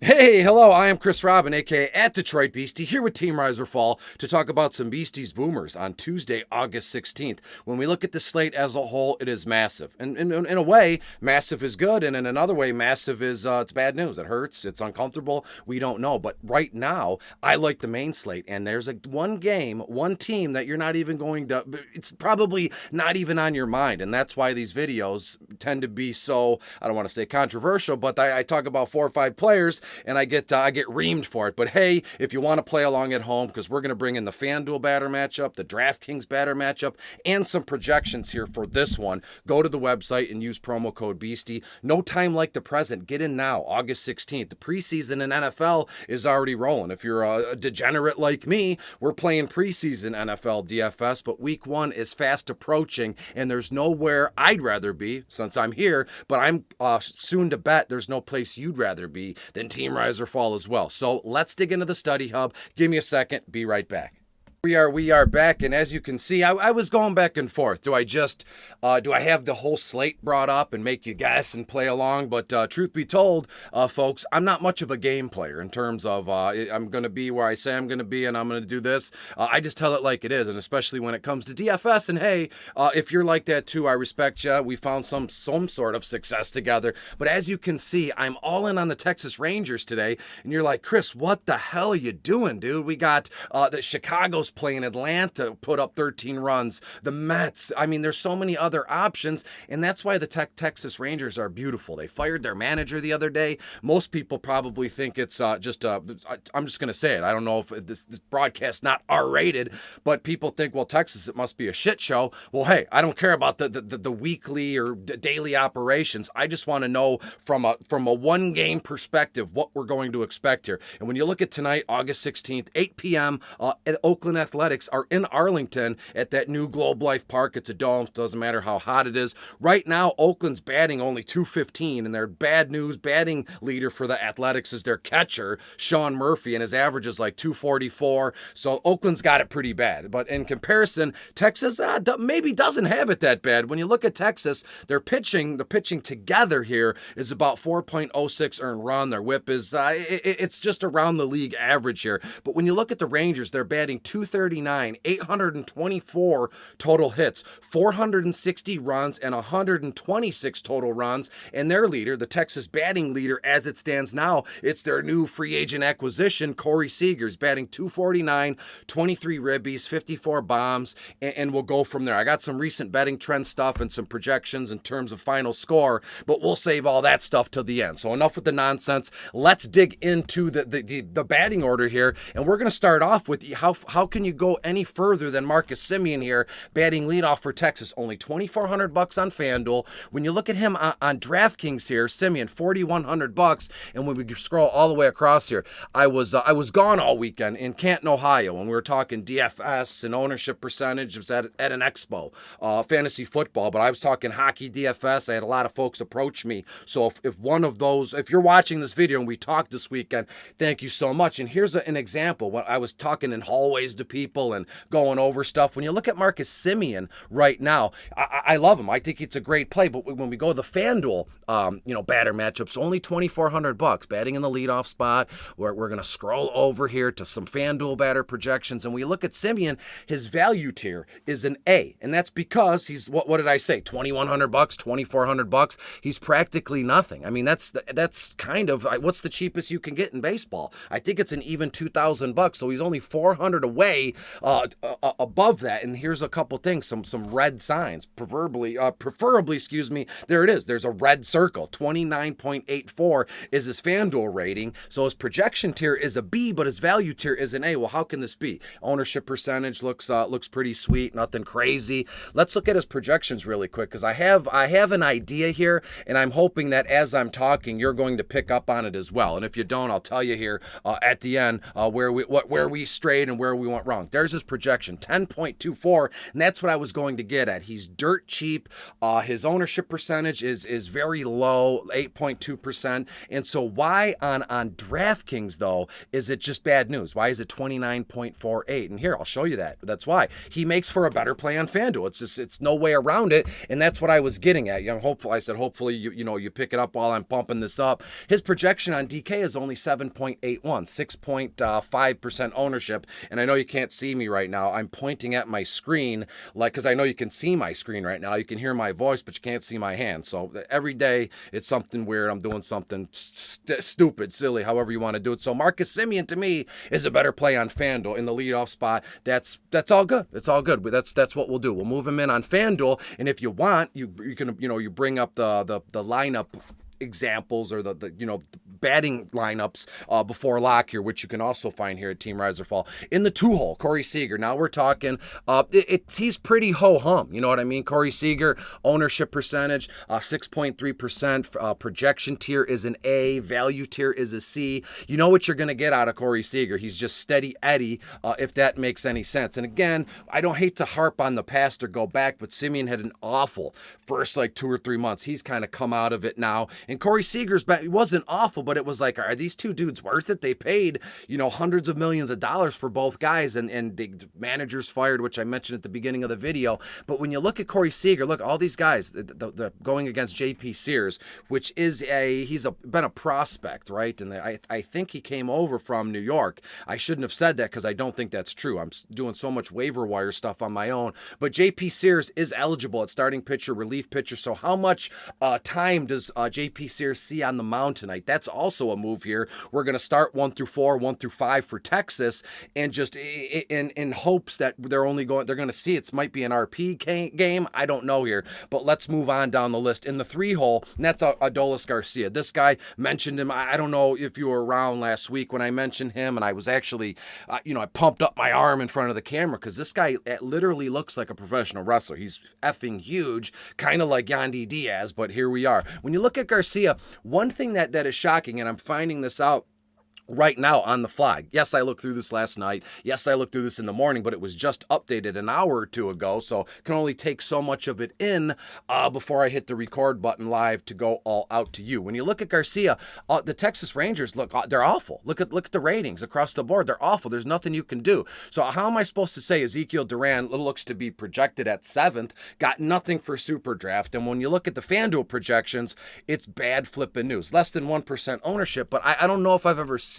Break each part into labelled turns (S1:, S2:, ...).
S1: Hey, hello, I am Chris Robin, aka at Detroit Beastie, here with Team Rise or Fall to talk about some Beasties Boomers on Tuesday, August 16th. When we look at the slate as a whole, it is massive. And in a way, massive is good, and in another way, massive is it's bad news. It hurts, it's uncomfortable, we don't know. But right now, I like the main slate, and there's one game, one team that you're not even going to, it's probably not even on your mind. And that's why these videos tend to be so, I don't want to say controversial, but I talk about 4 or 5 players and I get reamed for it. But hey, if you want to play along at home, because we're going to bring in the FanDuel batter matchup, the DraftKings batter matchup, and some projections here for this one, go to the website and use promo code Beastie. No time like the present. Get in now, August 16th. The preseason in NFL is already rolling. If you're a degenerate like me, we're playing preseason NFL DFS, but week one is fast approaching, and there's nowhere I'd rather be since I'm here, but I'm soon to bet there's no place you'd rather be than Team Rise or Fall as well. So let's dig into the study hub. Give me a second. Be right back. We are back, and as you can see, I was going back and forth. Do I have the whole slate brought up and make you guess and play along? But truth be told, folks, I'm not much of a game player in terms of I'm going to be where I say I'm going to be, and I'm going to do this. I just tell it like it is, and especially when it comes to DFS. And hey, if you're like that too, I respect you. We found some sort of success together. But as you can see, I'm all in on the Texas Rangers today, and you're like, Chris, what the hell are you doing, dude? We got the Chicago's playing Atlanta, put up 13 runs. The Mets. I mean, there's so many other options, and that's why the Texas Rangers are beautiful. They fired their manager the other day. Most people probably think it's I'm just going to say it. I don't know if this broadcast not R-rated, but people think, well, Texas, it must be a shit show. Well, hey, I don't care about the weekly or daily operations. I just want to know from a one game perspective what we're going to expect here. And when you look at tonight, August 16th, 8 p.m. At Oakland Athletics are in Arlington at that new Globe Life Park. It's a dome. Doesn't matter how hot it is. Right now, Oakland's batting only .215, and their bad news batting leader for the Athletics is their catcher, Sean Murphy, and his average is like .244. So Oakland's got it pretty bad. But in comparison, Texas maybe doesn't have it that bad. When you look at Texas, the pitching together here is about 4.06 earned run. Their whip is it's just around the league average here. But when you look at the Rangers, they're batting .239, 824 total hits, 460 runs, and 126 total runs. And their leader, the Texas batting leader as it stands now, it's their new free agent acquisition, Corey Seager's batting .249, 23 ribbies, 54 bombs, and we'll go from there. I got some recent betting trend stuff and some projections in terms of final score, but we'll save all that stuff till the end. So enough with the nonsense. Let's dig into the batting order here, and we're going to start off with how can you go any further than Marcus Semien here, batting leadoff for Texas, only $2,400 on FanDuel. When you look at him on DraftKings here, Semien $4,100, and when we scroll all the way across here, I was gone all weekend in Canton, Ohio, when we were talking DFS and ownership percentage. It was at an expo, fantasy football, but I was talking hockey DFS. I had a lot of folks approach me. So if you're watching this video and we talked this weekend, thank you so much. And here's an example. When I was talking in hallways to people and going over stuff, when you look at Marcus Semien right now, I love him. I think it's a great play. But when we go to the FanDuel, batter matchups, only $2,400, batting in the leadoff spot. We're going to scroll over here to some FanDuel batter projections, and we look at Semien. His value tier is an A, and that's because he's what did I say? $2,100, $2,400. He's practically nothing. I mean, that's kind of what's the cheapest you can get in baseball. I think it's an even $2,000. So he's only 400 away above that. And here's a couple things, some red signs, preferably, excuse me. There it is. There's a red circle. 29.84 is his FanDuel rating. So his projection tier is a B, but his value tier is an A. Well, how can this be? Ownership percentage looks pretty sweet, nothing crazy. Let's look at his projections really quick, because I have an idea here, and I'm hoping that as I'm talking, you're going to pick up on it as well. And if you don't, I'll tell you here at the end where we strayed and where we went wrong. There's his projection, 10.24, and that's what I was going to get at. He's dirt cheap. His ownership percentage is very low, 8.2%. And so why on DraftKings, though, is it just bad news? Why is it 29.48? And here, I'll show you that. That's why. He makes for a better play on FanDuel. It's no way around it, and that's what I was getting at. Hopefully you pick it up while I'm pumping this up. His projection on DK is only 7.81, 6.5% ownership. And I know you can't see me right now. I'm pointing at my screen, because I know you can see my screen right now. You can hear my voice, but you can't see my hand. So every day it's something weird. I'm doing something stupid, silly, however you want to do it. So Marcus Semien to me is a better play on FanDuel in the leadoff spot. That's all good. It's all good. That's what we'll do. We'll move him in on FanDuel, and if you want, you can you bring up the lineup examples or the batting lineups before lock here, which you can also find here at Team Rise or Fall. In the 2-hole, Corey Seager. Now we're talking, he's pretty ho-hum. You know what I mean? Corey Seager, ownership percentage, 6.3%. Projection tier is an A. Value tier is a C. You know what you're going to get out of Corey Seager. He's just steady Eddie, if that makes any sense. And again, I don't hate to harp on the past or go back, but Semien had an awful first 2 or 3 months. He's kind of come out of it now. And Corey Seager's he wasn't awful, but it was like, are these two dudes worth it? They paid, hundreds of millions of dollars for both guys, and the managers fired, which I mentioned at the beginning of the video. But when you look at Corey Seager, look, all these guys, the going against JP Sears, which is been a prospect, right? And I think he came over from New York. I shouldn't have said that because I don't think that's true. I'm doing so much waiver wire stuff on my own. But JP Sears is eligible at starting pitcher, relief pitcher. So how much time does JP Sears see on the mound tonight? That's also a move here. We're going to start 1 through 4, 1 through 5 for Texas, and just in hopes that they're going to see it might be an RP game. I don't know here, but let's move on down the list. In the 3-hole, and that's Adolis Garcia. This guy, mentioned him. I don't know if you were around last week when I mentioned him, and I was actually, I pumped up my arm in front of the camera because this guy literally looks like a professional wrestler. He's effing huge, kind of like Yandy Diaz, but here we are. When you look at Garcia, one thing that is shocking, and I'm finding this out right now on the fly. Yes, I looked through this last night. Yes, I looked through this in the morning, but it was just updated an hour or two ago, so can only take so much of it in before I hit the record button live to go all out to you. When you look at Garcia, the Texas Rangers, look, they're awful. Look at the ratings across the board. They're awful. There's nothing you can do. So how am I supposed to say Ezekiel Duran looks to be projected at 7th, got nothing for Super Draft, and when you look at the FanDuel projections, it's bad flipping news. Less than 1% ownership, but I don't know if I've ever seen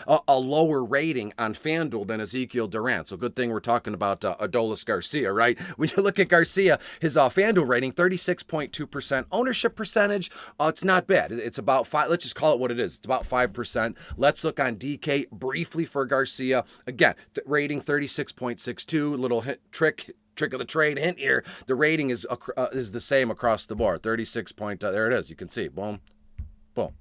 S1: a lower rating on FanDuel than Ezekiel Duran. So good thing we're talking about Adolis Garcia, right? When you look at Garcia, his FanDuel rating, 36.2%. Ownership percentage, it's not bad. It's about 5. Let's just call it what it is. It's about 5%. Let's look on DK briefly for Garcia. Again, rating 36.62. Little trick of the trade hint here. The rating is the same across the board. 36 point. There it is. You can see. Boom, boom,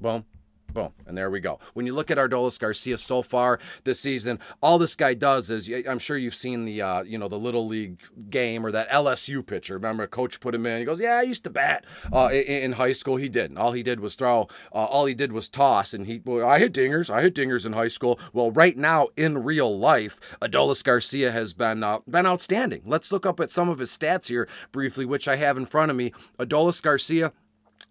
S1: boom. Boom, and there we go. When you look at Adolis Garcia so far this season, all this guy does is, I'm sure you've seen the the Little League game or that LSU pitcher. Remember, coach put him in. He goes, yeah, I used to bat in high school. He didn't. All he did was throw. All he did was toss, and I hit dingers. I hit dingers in high school. Well, right now in real life, Adolis Garcia has been outstanding. Let's look up at some of his stats here briefly, which I have in front of me. Adolis Garcia.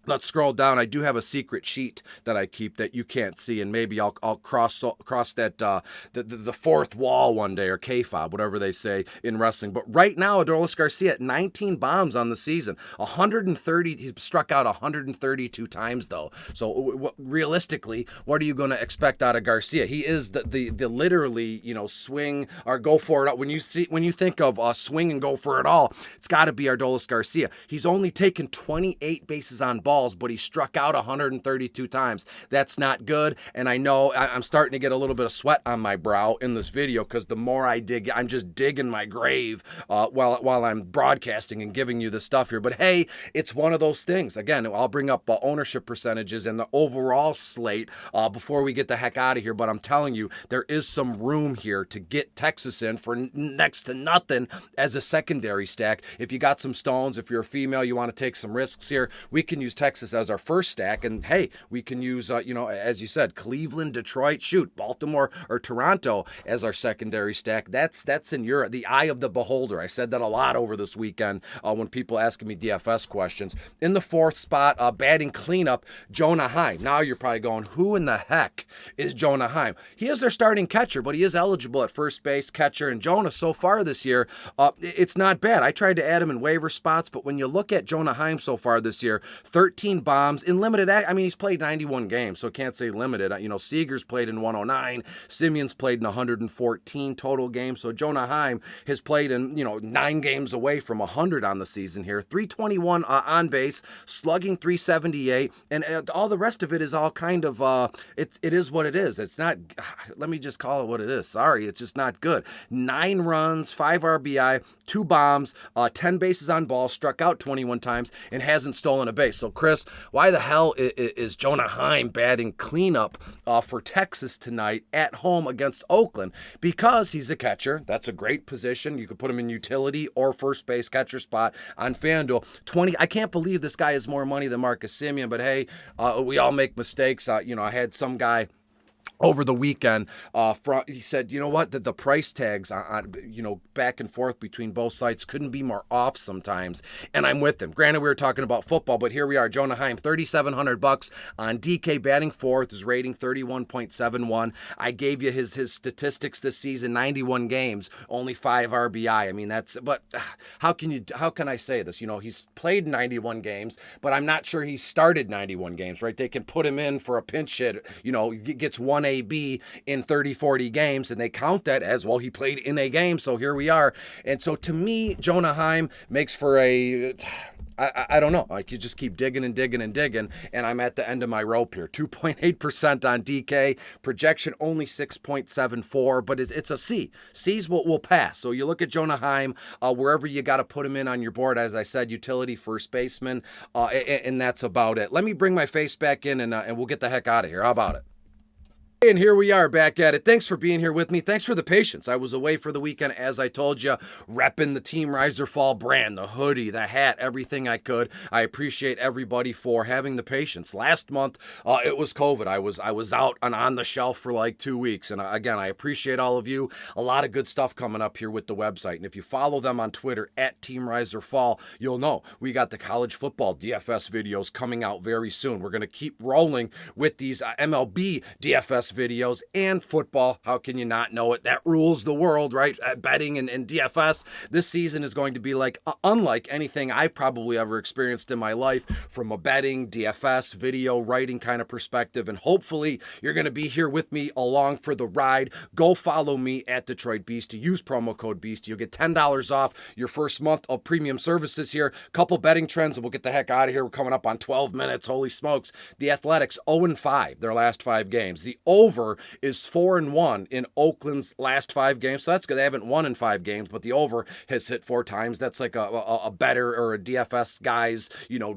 S1: Let's scroll down. I do have a secret sheet that I keep that you can't see, and maybe I'll cross that the fourth wall one day, or K-fob, whatever they say in wrestling. But right now, Adolis Garcia at 19 bombs on the season, 130. He's struck out 132 times though. So realistically, what are you going to expect out of Garcia? He is the literally swing or go for it. When you think of swing and go for it all, it's got to be Adolis Garcia. He's only taken 28 bases on balls, but he struck out 132 times. That's not good, and I know I'm starting to get a little bit of sweat on my brow in this video because the more I dig, I'm just digging my grave while I'm broadcasting and giving you this stuff here. But hey, it's one of those things. Again, I'll bring up ownership percentages and the overall slate before we get the heck out of here, but I'm telling you, there is some room here to get Texas in for next to nothing as a secondary stack. If you got some stones, if you're a female, you want to take some risks here, we can use Texas as our first stack. And hey, we can use, as you said, Cleveland, Detroit, Baltimore or Toronto as our secondary stack. That's in the eye of the beholder. I said that a lot over this weekend when people asking me DFS questions. In the fourth spot, batting cleanup, Jonah Heim. Now you're probably going, who in the heck is Jonah Heim? He is their starting catcher, but he is eligible at first base, catcher, and Jonah so far this year, it's not bad. I tried to add him in waiver spots, but when you look at Jonah Heim so far this year, 13 bombs in limited. He's played 91 games, so can't say limited. Seager's played in 109, Simeon's played in 114 total games. So Jonah Heim has played in 9 games away from 100 on the season here. 321 on base, slugging 378, and all the rest of it is all kind of it is what it is. It's not. Let me just call it what it is. Sorry, it's just not good. 9 runs, 5 RBI, 2 bombs, 10 bases on ball, struck out 21 times, and hasn't stolen a base. So Chris, why the hell is Jonah Heim batting cleanup for Texas tonight at home against Oakland? Because he's a catcher. That's a great position. You could put him in utility or first base catcher spot on FanDuel. 20. I can't believe this guy has more money than Marcus Semien, but hey, we all make mistakes. I had some guy over the weekend, he said, you know what, the price tags on back and forth between both sites couldn't be more off sometimes, and I'm with him. Granted, we were talking about football, but here we are. Jonah Heim, $3,700 on DK, batting fourth, his rating 31.71. I gave you his statistics this season: 91 games, only 5 RBI. But how can I say this? He's played 91 games, but I'm not sure he started 91 games, right? They can put him in for a pinch hit, gets 1 AB in 30-40 games, and they count that as, well, he played in a game, so here we are. And so to me, Jonah Heim makes for I don't know. I could just keep digging and digging and digging, and I'm at the end of my rope here. 2.8% on DK. Projection only 6.74, but it's a C. C's will pass. So you look at Jonah Heim, wherever you got to put him in on your board. As I said, utility first baseman, and that's about it. Let me bring my face back in, and we'll get the heck out of here. How about it? And here we are back at it. Thanks for being here with me. Thanks for the patience. I was away for the weekend, as I told you, repping the Team Rise or Fall brand, the hoodie, the hat, everything I could. I appreciate everybody for having the patience. Last month, it was COVID. I was out and on the shelf for like 2 weeks. And again, I appreciate all of you. A lot of good stuff coming up here with the website. And if you follow them on Twitter at Team Rise or Fall, you'll know we got the college football DFS videos coming out very soon. We're going to keep rolling with these MLB DFS videos and football. How can you not know it? That rules the world, right? Betting and DFS. This season is going to be unlike anything I've probably ever experienced in my life from a betting, DFS, video, writing kind of perspective. And hopefully you're going to be here with me along for the ride. Go follow me at Detroit Beastie. Use promo code Beastie. You'll get $10 off your first month of premium services here. Couple betting trends, and we'll get the heck out of here. We're coming up on 12 minutes. Holy smokes. The Athletics 0-5, their last 5 games. The over is 4-1 in Oakland's last 5 games. So that's good. They haven't won in 5 games, but the over has hit 4 times. That's like a better or a DFS guy's,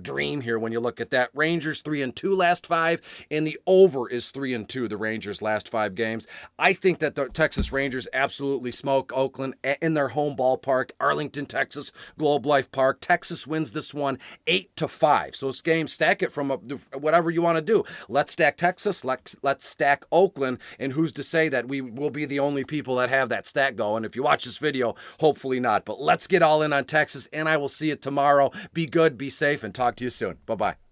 S1: dream here when you look at that. Rangers 3-2 last 5, and the over is 3-2, the Rangers last 5 games. I think that the Texas Rangers absolutely smoke Oakland in their home ballpark, Arlington, Texas, Globe Life Park. Texas wins this one 8-5. So this game, stack it from whatever you want to do. Let's stack Texas. Let's stack Oakland, and who's to say that we will be the only people that have that stack going? If you watch this video, hopefully not. But let's get all in on Texas, and I will see you tomorrow. Be good, be safe, and talk to you soon. Bye-bye.